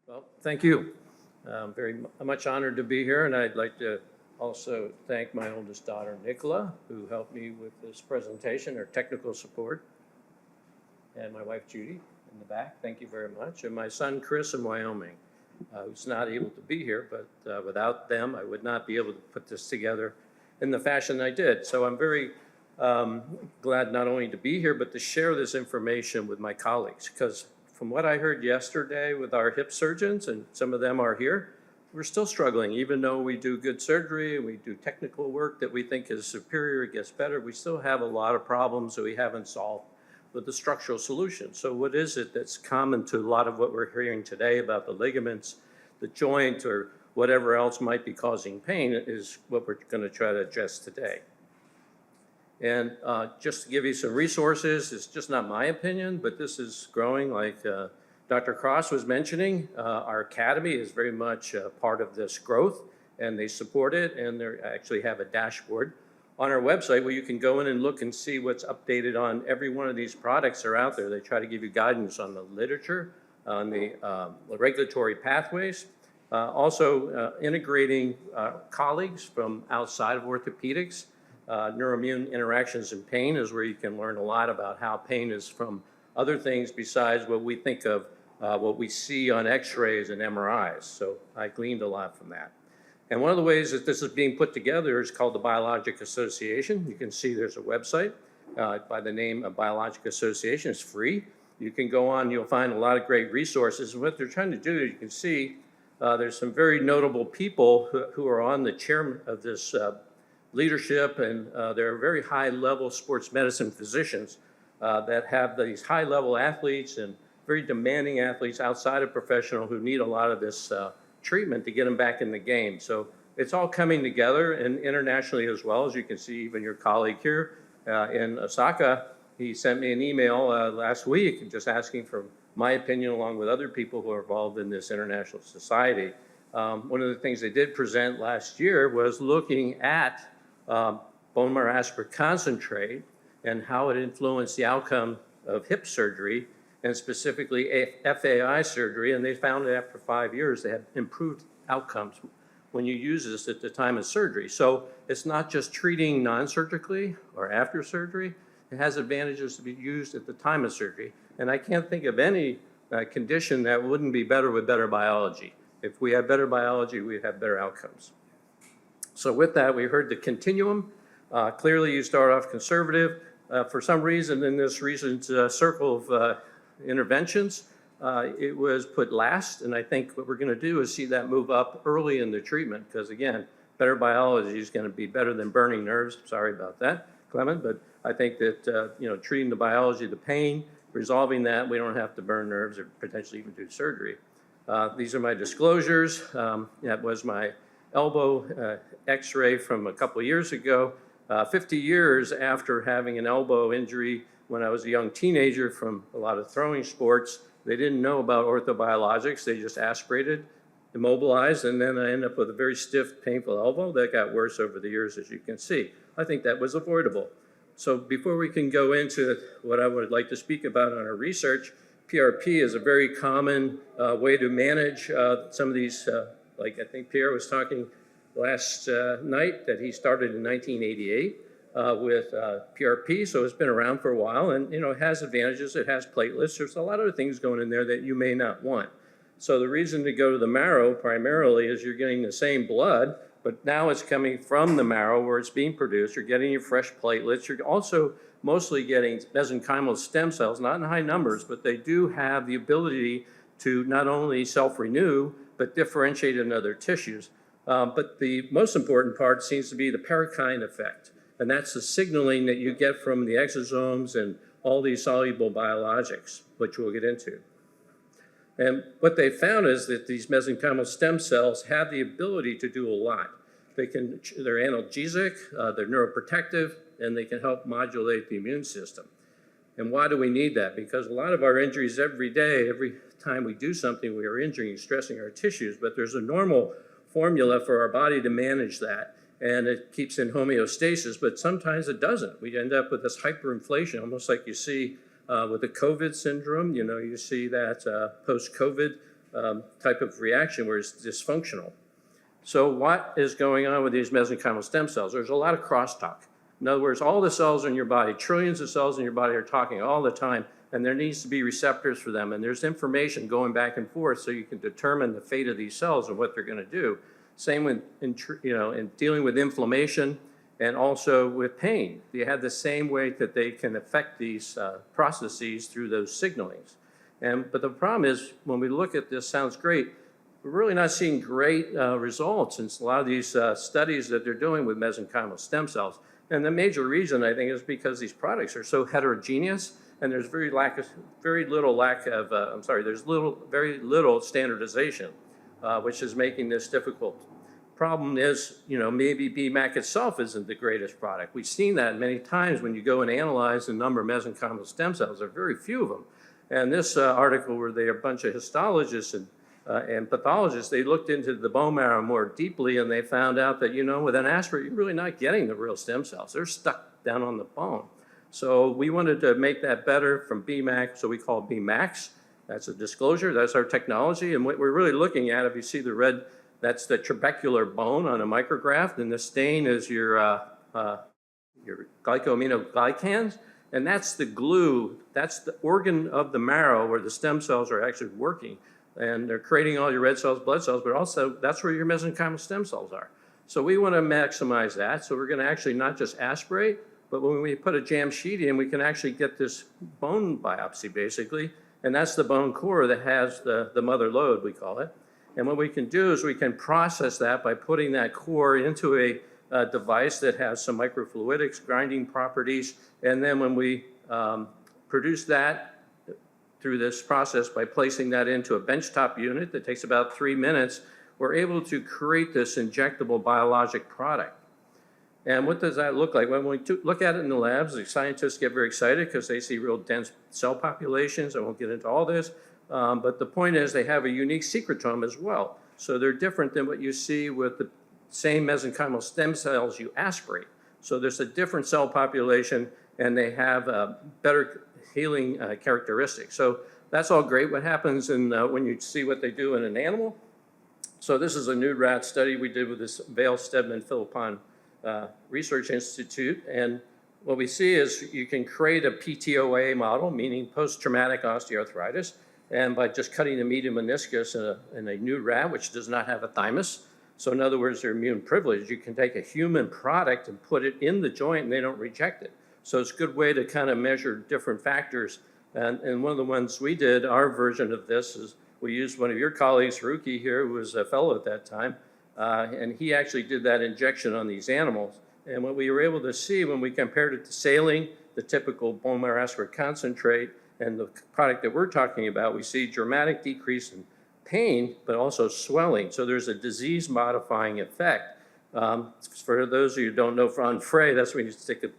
Well, thank you. I'm very much honored to be here, and I'd like to also thank my oldest daughter, Nicola, who helped me with this presentation, her technical support, and my wife, Judy, in the back. Thank you very much. And my son, Chris, in Wyoming, who's not able to be here, but without them, I would not be able to put this together in the fashion I did. So I'm very glad not only to be here, but to share this information with my colleagues, because from what I heard yesterday with our hip surgeons, and some of them are here, we're still struggling. Even though we do good surgery and we do technical work that we think is superior, it gets better, we still have a lot of problems that we haven't solved with the structural solution. So what is it that's common to a lot of what we're hearing today about the ligaments, the joint, or whatever else might be causing pain is what we're going to try to address today. And just to give you some resources, it's just not my opinion, but this is growing like Dr. Cross was mentioning. Our academy is very much part of this growth, and they support it, and they actually have a dashboard on our website where you can go in and look and see what's updated on every one of these products that are out there. They try to give you guidance on the literature, on the regulatory pathways, also integrating colleagues from outside of orthopedics. Neuroimmune interactions and pain is where you can learn a lot about how pain is from other things besides what we think of, what we see on x-rays and MRIs. So I gleaned a lot from that. And one of the ways that this is being put together is called the Biologic Association. You can see there's a website by the name of Biologic Association. It's free. You can go on, you'll find a lot of great resources. And what they're trying to do, you can see there's some very notable people who are on the chair of this leadership, and they're very high-level sports medicine physicians that have these high-level athletes and very demanding athletes outside of professional who need a lot of this treatment to get them back in the game. So it's all coming together, and internationally as well. As you can see, even your colleague here in Osaka, he sent me an email last week just asking for my opinion along with other people who are involved in this international society. One of the things they did present last year was looking at bone marrow aspirate concentrate and how it influenced the outcome of hip surgery and specifically FAI surgery. And they found that after 5 years, they had improved outcomes when you use this at the time of surgery. So it's not just treating non-surgically or after surgery. It has advantages to be used at the time of surgery. And I can't think of any condition that wouldn't be better with better biology. If we have better biology, we'd have better outcomes. So with that, we heard the continuum. Clearly, you start off conservative. For some reason, in this recent circle of interventions, it was put last. And I think what we're going to do is see that move up early in the treatment because, again, better biology is going to be better than burning nerves. Sorry about that, Clement. But I think that treating the biology of the pain, resolving that, we don't have to burn nerves or potentially even do surgery. These are my disclosures. That was my elbow x-ray from a couple of years ago, 50 years after having an elbow injury when I was a young teenager from a lot of throwing sports. They didn't know about orthobiologics. They just aspirated, immobilized, and then I ended up with a very stiff, painful elbow that got worse over the years, as you can see. I think that was avoidable. So before we can go into what I would like to speak about on our research, PRP is a very common way to manage some of these like I think Pierre was talking last night that he started in 1988 with PRP, so it's been around for a while, and it has advantages. It has platelets. There's a lot of things going in there that you may not want. So the reason to go to the marrow primarily is you're getting the same blood, but now it's coming from the marrow where it's being produced. You're getting your fresh platelets. You're also mostly getting mesenchymal stem cells, not in high numbers, but they do have the ability to not only self-renew, but differentiate in other tissues. But the most important part seems to be the parakine effect. And that's the signaling that you get from the exosomes and all these soluble biologics, which we'll get into. And what they found is that these mesenchymal stem cells have the ability to do a lot. They're analgesic, they're neuroprotective, and they can help modulate the immune system. And why do we need that? Because a lot of our injuries every day, every time we do something, we are injuring and stressing our tissues, but there's a normal formula for our body to manage that, and it keeps in homeostasis, but sometimes it doesn't. We end up with this hyperinflation, almost like you see with the COVID syndrome. You see that post-COVID type of reaction where it's dysfunctional. So what is going on with these mesenchymal stem cells? There's a lot of crosstalk. In other words, all the cells in your body, trillions of cells in your body are talking all the time, and there needs to be receptors for them, and there's information going back and forth so you can determine the fate of these cells and what they're going to do. Same with, in dealing with inflammation and also with pain. They have the same way that they can affect these processes through those signalings. But the problem is, when we look at this, sounds great, we're really not seeing great results in a lot of these studies that they're doing with mesenchymal stem cells. And the major reason, I think, is because these products are so heterogeneous, and there's very little standardization, which is making this difficult. Problem is, maybe BMAC itself isn't the greatest product. We've seen that many times when you go and analyze the number of mesenchymal stem cells. There are very few of them. And this article, where they are a bunch of histologists and pathologists, they looked into the bone marrow more deeply, and they found out that, with an aspirate, you're really not getting the real stem cells. They're stuck down on the bone. So we wanted to make that better from BMAC, so we call it BMAX. That's a disclosure, that's our technology. And what we're really looking at, if you see the red, that's the trabecular bone on a micrograph, and the stain is your glycosaminoglycans, and that's the glue, that's the organ of the marrow where the stem cells are actually working. And they're creating all your red cells, blood cells, but also that's where your mesenchymal stem cells are. So we want to maximize that. So we're going to actually not just aspirate, but when we put a jam sheet in, we can actually get this bone biopsy, basically. And that's the bone core that has the mother lode, we call it. And what we can do is we can process that by putting that core into a device that has some microfluidics, grinding properties. And then when we produce that through this process by placing that into a benchtop unit that takes about 3 minutes, we're able to create this injectable biologic product. And what does that look like? When we look at it in the labs, the scientists get very excited because they see real dense cell populations. I won't get into all this, but the point is they have a unique secretome as well. So they're different than what you see with the same mesenchymal stem cells you aspirate. So there's a different cell population, and they have better healing characteristics. So that's all great. What happens when you see what they do in an animal? So this is a nude rat study we did with this Vail Steadman Philippon Research Institute. And what we see is you can create a PTOA model, meaning post-traumatic osteoarthritis, and by just cutting the median meniscus in a nude rat, which does not have a thymus. So in other words, they're immune privileged. You can take a human product and put it in the joint, and they don't reject it. So it's a good way to kind of measure different factors. And one of the ones we did, our version of this, is we used one of your colleagues, Haruki here, who was a fellow at that time, and he actually did that injection on these animals. And what we were able to see when we compared it to saline, the typical bone marrow aspirate concentrate, and the product that we're talking about, we see dramatic decrease in pain, but also swelling. So there's a disease-modifying effect. For those of you who don't know Von Frey, that's when you stick a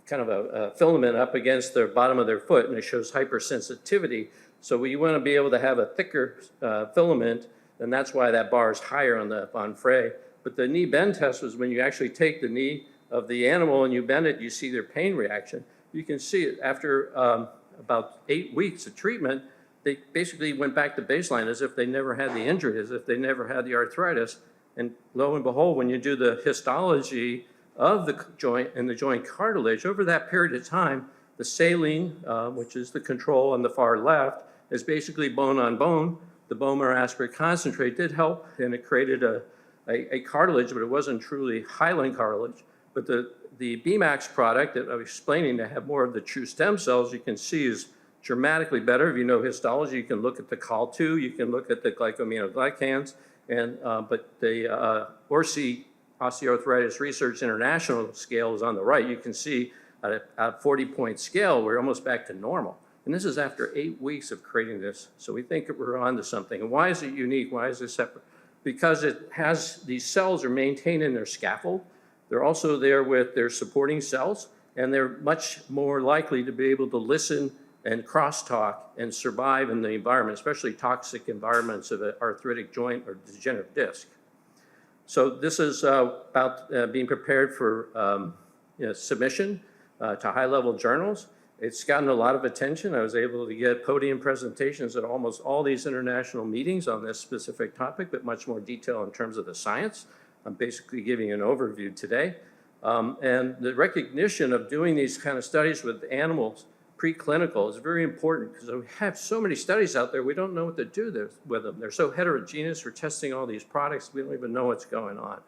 kind of a filament up against the bottom of their foot, and it shows hypersensitivity. So we want to be able to have a thicker filament, and that's why that bar is higher on the Von Frey. But the knee bend test was when you actually take the knee of the animal and you bend it, you see their pain reaction. You can see it after about 8 weeks of treatment, they basically went back to baseline as if they never had the injury, as if they never had the arthritis. And lo and behold, when you do the histology of the joint and the joint cartilage, over that period of time, the saline, which is the control on the far left, is basically bone on bone. The bone marrow aspirate concentrate did help, and it created a cartilage, but it wasn't truly hyaline cartilage. But the BMAX product that I was explaining to have more of the true stem cells, you can see is dramatically better. If you know histology, you can look at the COL2, you can look at the glycosaminoglycans, but the ORSI, Osteoarthritis Research International scale, is on the right. You can see at a 40-point scale, we're almost back to normal. And this is after 8 weeks of creating this. So we think that we're onto something. And why is it unique? Why is it separate? Because it has, these cells are maintained in their scaffold. They're also there with their supporting cells, and they're much more likely to be able to listen and crosstalk and survive in the environment, especially toxic environments of an arthritic joint or degenerative disc. So this is about being prepared for submission to high-level journals. It's gotten a lot of attention. I was able to get podium presentations at almost all these international meetings on this specific topic, but much more detail in terms of the science. I'm basically giving you an overview today. And the recognition of doing these kind of studies with animals, preclinical, is very important because we have so many studies out there, we don't know what to do with them. They're so heterogeneous. We're testing all these products, we don't even know what's going on.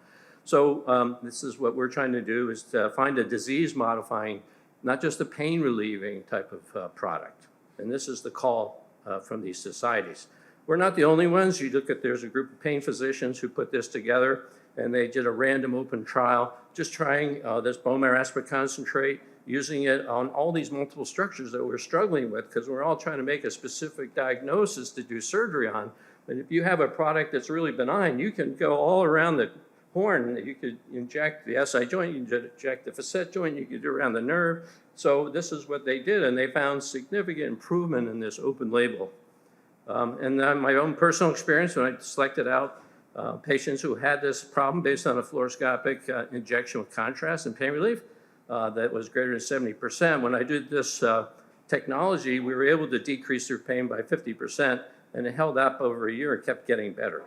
So this is what we're trying to do, is to find a disease-modifying, not just a pain-relieving type of product. And this is the call from these societies. We're not the only ones. You look at, there's a group of pain physicians who put this together, and they did a random open trial, just trying this bone marrow aspirate concentrate, using it on all these multiple structures that we're struggling with, because we're all trying to make a specific diagnosis to do surgery on. But if you have a product that's really benign, you can go all around the horn. You could inject the SI joint, you could inject the facet joint, you could do around the nerve. So this is what they did, and they found significant improvement in this open label. And then my own personal experience, when I selected out patients who had this problem based on a fluoroscopic injection with contrast and pain relief, that was greater than 70%. When I did this technology, we were able to decrease their pain by 50%, and it held up over a year and kept getting better.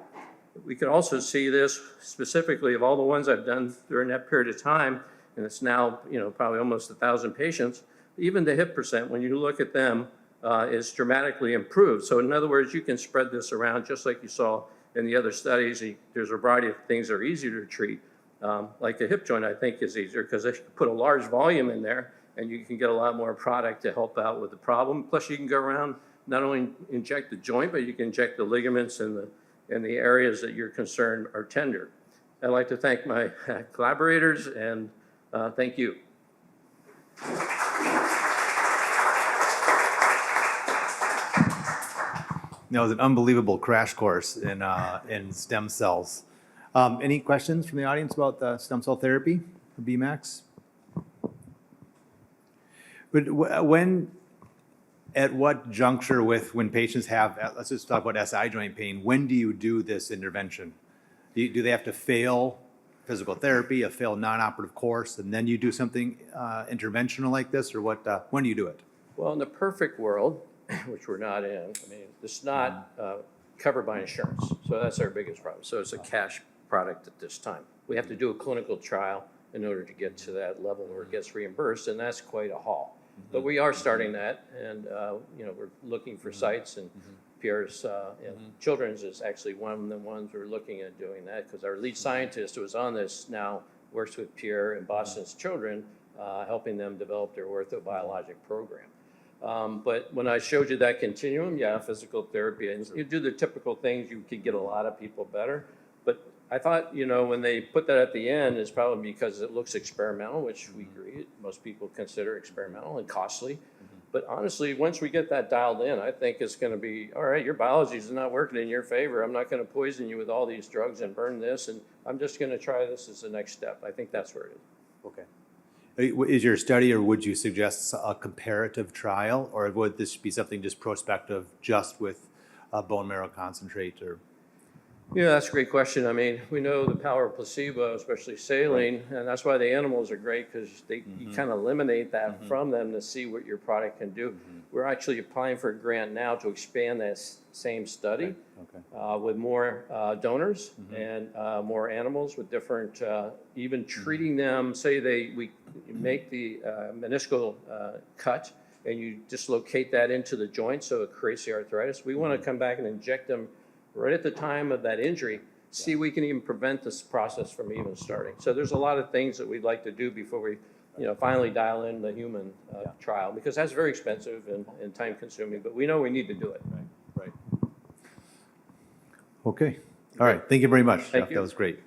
We could also see this specifically of all the ones I've done during that period of time, and it's now, probably almost 1,000 patients. Even the hip percent, when you look at them, is dramatically improved. So in other words, you can spread this around just like you saw in the other studies. There's a variety of things that are easier to treat. Like the hip joint, I think, is easier because they put a large volume in there, and you can get a lot more product to help out with the problem. Plus, you can go around, not only inject the joint, but you can inject the ligaments and the areas that you're concerned are tender. I'd like to thank my collaborators, and thank you. That was an unbelievable crash course in stem cells. Any questions from the audience about the stem cell therapy for BMAX? But at what juncture when patients have, let's just talk about SI joint pain, when do you do this intervention? Do they have to fail physical therapy, a failed non-operative course, and then you do something interventional like this, or what? When do you do it? Well, in the perfect world, which we're not in, it's not covered by insurance. So that's our biggest problem. So it's a cash product at this time. We have to do a clinical trial in order to get to that level where it gets reimbursed, and that's quite a haul. But we are starting that, and we're looking for sites, and Pierre's Children's is actually one of the ones we're looking at doing that, because our lead scientist who was on this now works with Pierre and Boston's Children, helping them develop their orthobiologic program. But when I showed you that continuum, physical therapy, and you do the typical things, you could get a lot of people better. But I thought, when they put that at the end, it's probably because it looks experimental, which we agree, most people consider experimental and costly. But honestly, once we get that dialed in, I think it's going to be, all right, your biology is not working in your favor. I'm not going to poison you with all these drugs and burn this, and I'm just going to try this as the next step. I think that's where it is. Okay. Is your study, or would you suggest a comparative trial, or would this be something just prospective, just with bone marrow concentrate? Or Yeah, that's a great question. We know the power of placebo, especially saline, and that's why the animals are great, because you kind of eliminate that from them to see what your product can do. We're actually applying for a grant now to expand that same study with more donors and more animals with different, even treating them, say we make the meniscal cut, and you dislocate that into the joint so it creates the arthritis. We want to come back and inject them right at the time of that injury, see if we can even prevent this process from even starting. So there's a lot of things that we'd like to do before we finally dial in the human trial, because that's very expensive and time consuming, but we know we need to do it. Right. Okay. All right. Thank you very much, Jeff. You. That was great.